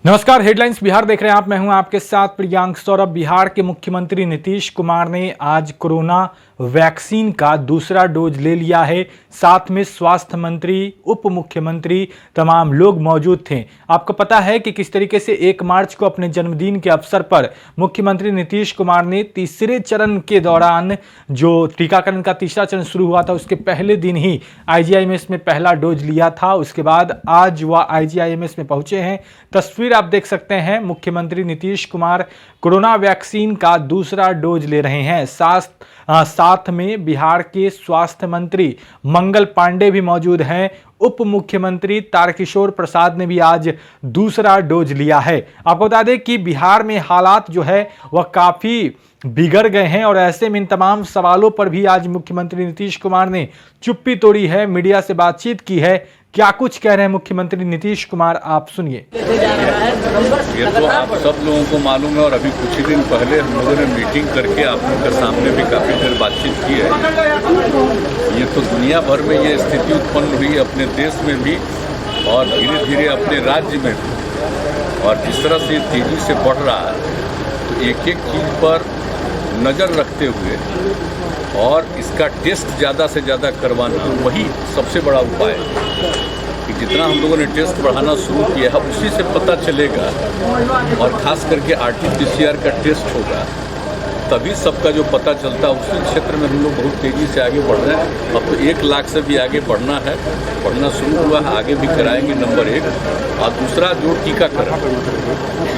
नमस्कार, हेडलाइंस बिहार देख रहे हैं आप। मैं हूं आपके साथ प्रियांक सौरभ। बिहार के मुख्यमंत्री नीतीश कुमार ने आज कोरोना वैक्सीन का दूसरा डोज ले लिया है। साथ में स्वास्थ्य मंत्री, उप मुख्यमंत्री, तमाम लोग मौजूद थे। आपको पता है कि किस तरीके से 1 मार्च को अपने जन्मदिन के अवसर पर मुख्यमंत्री नीतीश कुमार ने तीसरे चरण के दौरान जो टीकाकरण का तीसरा चरण शुरू हुआ था उसके पहले दिन ही IGIMS में पहला डोज लिया था। उसके बाद आज वह IGIMS में पहुंचे हैं। तस्वीर आप देख सकते हैं, मुख्यमंत्री नीतीश कुमार कोरोना वैक्सीन का दूसरा डोज ले रहे हैं। साथ में बिहार के स्वास्थ्य मंत्री मंगल पांडे भी मौजूद हैं। उप मुख्यमंत्री तारकिशोर प्रसाद ने भी आज दूसरा डोज लिया है। आपको बता दें कि बिहार में हालात जो है वह काफी बिगड़ गए हैं और ऐसे में इन तमाम सवालों पर भी आज मुख्यमंत्री नीतीश कुमार ने चुप्पी तोड़ी है, मीडिया से बातचीत की है। क्या कुछ कह रहे हैं मुख्यमंत्री नीतीश कुमार, आप सुनिए। ये तो आप सब लोगों को मालूम है और अभी कुछ ही दिन पहले हम लोगों ने मीटिंग करके आप लोगों के सामने भी काफ़ी देर बातचीत की है। ये तो दुनिया भर में ये स्थिति उत्पन्न हुई, अपने देश में भी और धीरे धीरे अपने राज्य में भी। और जिस तरह से तेज़ी से बढ़ रहा है तो एक एक चीज़ पर नज़र रखते हुए और इसका टेस्ट ज़्यादा से ज़्यादा करवाना वही सबसे बड़ा उपाय है कि जितना हम लोगों ने टेस्ट बढ़ाना शुरू किया है उसी से पता चलेगा। और ख़ास करके RT-PCR का टेस्ट होगा तभी सबका जो पता चलता है। उसी क्षेत्र में हम लोग बहुत तेज़ी से आगे बढ़ रहे हैं। अब तो 1 लाख से भी आगे बढ़ना है, बढ़ना शुरू हुआ है, आगे भी कराएंगे, नंबर 1। और दूसरा जो टीकाकरण,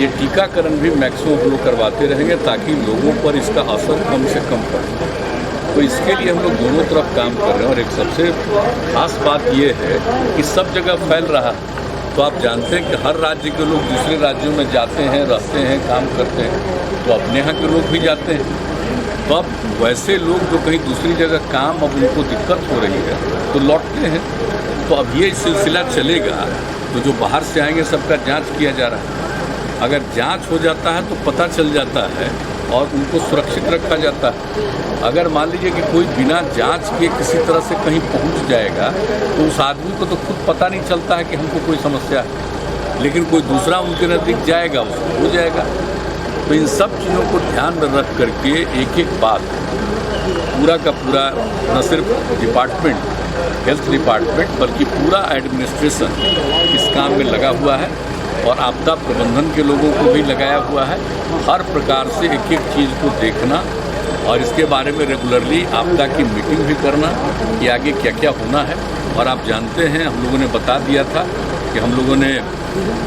ये टीकाकरण भी मैक्सिमम हम लोग करवाते रहेंगे ताकि लोगों पर इसका असर कम से कम पड़े। तो इसके लिए हम लोग दोनों तरफ काम कर रहे हैं। और एक सबसे खास बात ये है कि सब जगह फैल रहा है। तो आप जानते हैं कि हर राज्य के लोग दूसरे राज्यों में जाते हैं, रहते हैं, काम करते हैं, तो अपने यहाँ के लोग भी जाते हैं। तो अब वैसे लोग जो कहीं दूसरी जगह काम अब उनको दिक्कत हो रही है तो लौटते हैं। तो अब ये सिलसिला चलेगा। तो जो बाहर से आएंगे सबका जांच किया जा रहा है। अगर जांच हो जाता है तो पता चल जाता है और उनको सुरक्षित रखा जाता है। अगर मान लीजिए कि कोई बिना जांच के किसी तरह से कहीं पहुंच जाएगा तो उस आदमी को तो खुद पता नहीं चलता है कि हमको कोई समस्या है, लेकिन कोई दूसरा उनके नज़दीक जाएगा, उसको हो जाएगा। तो इन सब चीज़ों को ध्यान में रख करके एक एक बात पूरा का पूरा न सिर्फ डिपार्टमेंट, हेल्थ डिपार्टमेंट, बल्कि पूरा एडमिनिस्ट्रेशन इस काम में लगा हुआ है और आपदा प्रबंधन के लोगों को भी लगाया हुआ है। हर प्रकार से एक एक चीज़ को देखना और इसके बारे में रेगुलरली आपदा की मीटिंग भी करना कि आगे क्या क्या होना है। और आप जानते हैं हम लोगों ने बता दिया था कि हम लोगों ने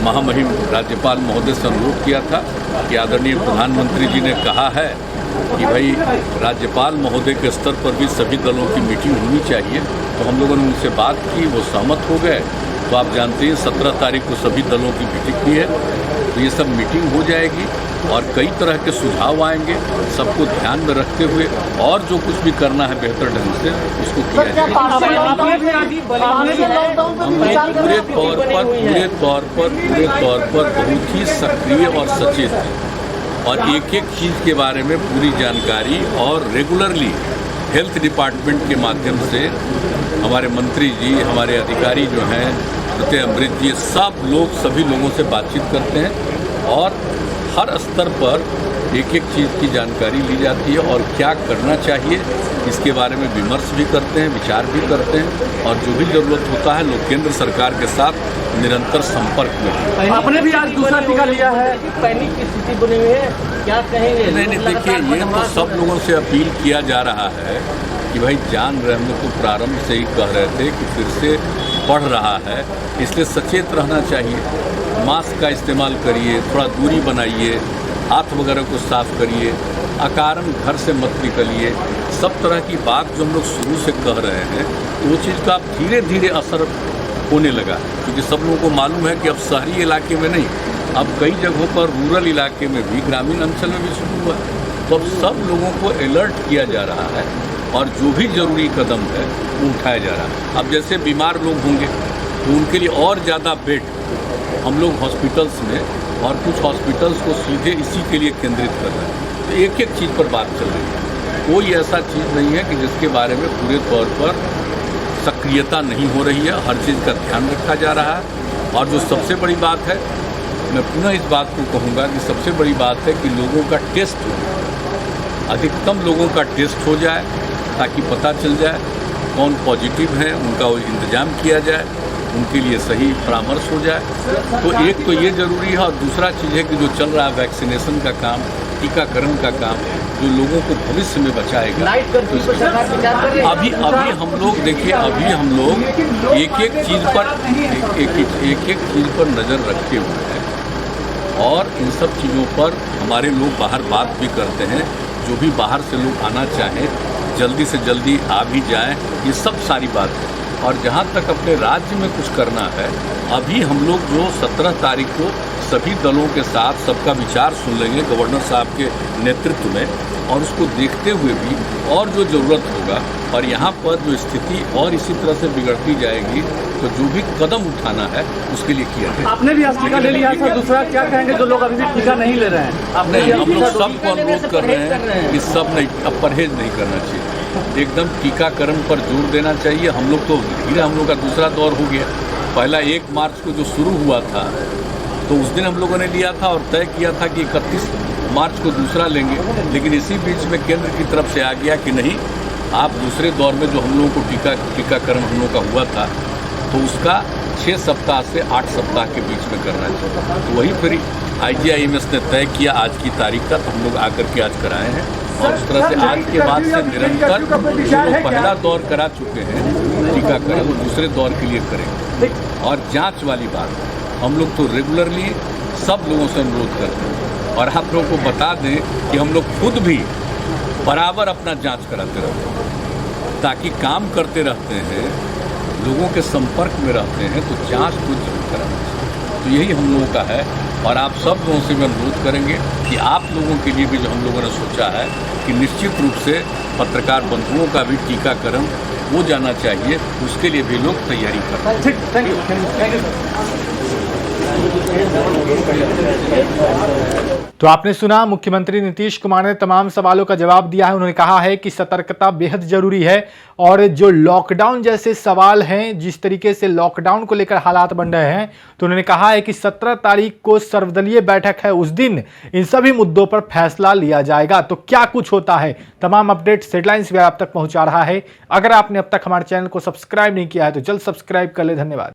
महामहिम राज्यपाल महोदय से अनुरोध किया था कि आदरणीय प्रधानमंत्री जी ने कहा है कि भाई राज्यपाल महोदय के स्तर पर भी सभी दलों की मीटिंग होनी चाहिए। तो हम लोगों ने उनसे बात की, वो सहमत हो गए। तो आप जानते हैं 17 तारीख को सभी दलों की मीटिंग भी है। तो ये सब मीटिंग हो जाएगी और कई तरह के सुझाव आएंगे, सबको ध्यान में रखते हुए और जो कुछ भी करना है बेहतर ढंग से उसको किया जाएगा। हम पूरे तौर पर बहुत ही सक्रिय और सचेत हैं और एक एक चीज़ के बारे में पूरी जानकारी और रेगुलरली हेल्थ डिपार्टमेंट के माध्यम से हमारे मंत्री जी, हमारे अधिकारी जो हैं, प्रत्यय अमृत जी, सब लोग सभी लोगों से बातचीत करते हैं और हर स्तर पर एक एक चीज़ की जानकारी ली जाती है और क्या करना चाहिए इसके बारे में विमर्श भी करते हैं, विचार भी करते हैं। और जो भी ज़रूरत होता है लोग केंद्र सरकार के साथ निरंतर संपर्क में। आपने भी आज दूसरा टीका लिया है, पैनिक की स्थिति बनी हुई है, क्या कहेंगे? नहीं, देखिए ये तो सब लोगों से अपील किया जा रहा है कि भाई जान रहे, हम लोग तो प्रारंभ से ही कह रहे थे कि फिर से बढ़ रहा है, इसलिए सचेत रहना चाहिए। मास्क का इस्तेमाल करिए, थोड़ा दूरी बनाइए, हाथ वगैरह को साफ करिए, अकारण घर से मत निकलिए। सब तरह की बात जो हम लोग शुरू से कह रहे हैं तो वो चीज़ का अब धीरे धीरे असर होने लगा, क्योंकि सब लोगों को मालूम है कि अब शहरी इलाके में नहीं, अब कई जगहों पर रूरल इलाके में भी, ग्रामीण अंचल में भी शुरू हुआ है। तो अब सब लोगों को अलर्ट किया जा रहा है और जो भी ज़रूरी कदम है वो उठाया जा रहा है। अब जैसे बीमार लोग होंगे तो उनके लिए और ज़्यादा बेड हम लोग हॉस्पिटल्स में और कुछ हॉस्पिटल्स को सीधे इसी के लिए केंद्रित कर रहे हैं। तो एक एक चीज़ पर बात चल रही है। कोई ऐसा चीज़ नहीं है कि जिसके बारे में पूरे तौर पर सक्रियता नहीं हो रही है। हर चीज़ का ध्यान रखा जा रहा है। और जो सबसे बड़ी बात है मैं पुनः इस बात को कहूँगा कि सबसे बड़ी बात है कि लोगों का टेस्ट हो, अधिकतम लोगों का टेस्ट हो जाए ताकि पता चल जाए कौन पॉजिटिव है, उनका वो इंतज़ाम किया जाए, उनके लिए सही परामर्श हो जाए। तो एक तो ये ज़रूरी है, और दूसरा चीज़ है कि जो चल रहा है वैक्सीनेशन का काम, टीकाकरण का काम, जो लोगों को भविष्य में बचाएगा। नाइट कर्फ्यू पर सरकार विचार कर रही है। अभी हम लोग देखिए, अभी हम लोग एक एक चीज़ पर नज़र रखे हुए हैं, और इन सब चीज़ों पर हमारे लोग बाहर बात भी करते हैं। जो भी बाहर से लोग आना चाहें जल्दी से जल्दी आ भी जाएं, ये सब सारी बात है। और जहाँ तक अपने राज्य में कुछ करना है, अभी हम लोग जो 17 तारीख को सभी दलों के साथ सबका विचार सुन लेंगे गवर्नर साहब के नेतृत्व में, और उसको देखते हुए भी और जो ज़रूरत होगा, और यहाँ पर जो स्थिति और इसी तरह से बिगड़ती जाएगी, तो जो भी कदम उठाना है उसके लिए किया जाए। आपने भी आज टीका ले लिया सर, दूसरा क्या कहेंगे जो लोग अभी भी टीका नहीं ले रहे हैं? नहीं, हम लोग सबको अनुरोध कर रहे हैं कि सब नहीं, अब परहेज नहीं करना चाहिए, एकदम टीकाकरण पर जोर देना चाहिए। हम लोग तो धीरे, हम लोग का दूसरा दौर हो गया। पहला 1 मार्च को जो शुरू हुआ था, तो उस दिन हम लोगों ने लिया था और तय किया था कि 31 मार्च को दूसरा लेंगे, लेकिन इसी बीच में केंद्र की तरफ से आ गया कि नहीं, आप दूसरे दौर में जो हम लोगों को टीकाकरण हम लोगों का हुआ था, तो उसका 6 सप्ताह से 8 सप्ताह के बीच में करना चाहिए। तो वही फिर IGIMS ने तय किया आज की तारीख का, तो हम लोग आकर के आज कराए हैं। और उस तरह से आज के बाद से निरंतर जो पहला दौर करा चुके हैं टीकाकरण, वो दूसरे दौर के लिए करेंगे। और जांच वाली बात, हम लोग तो रेगुलरली सब लोगों से अनुरोध करते हैं, और आप लोगों को बता दें कि हम लोग खुद भी बराबर अपना जांच कराते रहते हैं, ताकि काम करते रहते हैं, लोगों के संपर्क में रहते हैं, तो जांच को जरूर कराना चाहिए। तो यही हम लोगों का है, और आप सब लोगों से भी अनुरोध करेंगे कि आप लोगों के लिए भी जो हम लोगों ने सोचा है कि निश्चित रूप से पत्रकार बंधुओं का भी टीकाकरण हो जाना चाहिए, उसके लिए भी लोग तैयारी कर रहे हैं। ठीक, थैंक यू। तो आपने सुना, मुख्यमंत्री नीतीश कुमार ने तमाम सवालों का जवाब दिया है। उन्होंने कहा है कि सतर्कता बेहद जरूरी है, और जो लॉकडाउन जैसे सवाल हैं, जिस तरीके से लॉकडाउन को लेकर हालात बन रहे हैं, तो उन्होंने कहा है कि 17 तारीख को सर्वदलीय बैठक है, उस दिन इन सभी मुद्दों पर फैसला लिया जाएगा। तो क्या कुछ होता है, तमाम अपडेट्स, हेडलाइंस भी आप तक पहुंचा रहा है। अगर आपने अब तक हमारे चैनल को सब्सक्राइब नहीं किया है तो जल्द सब्सक्राइब कर ले। धन्यवाद।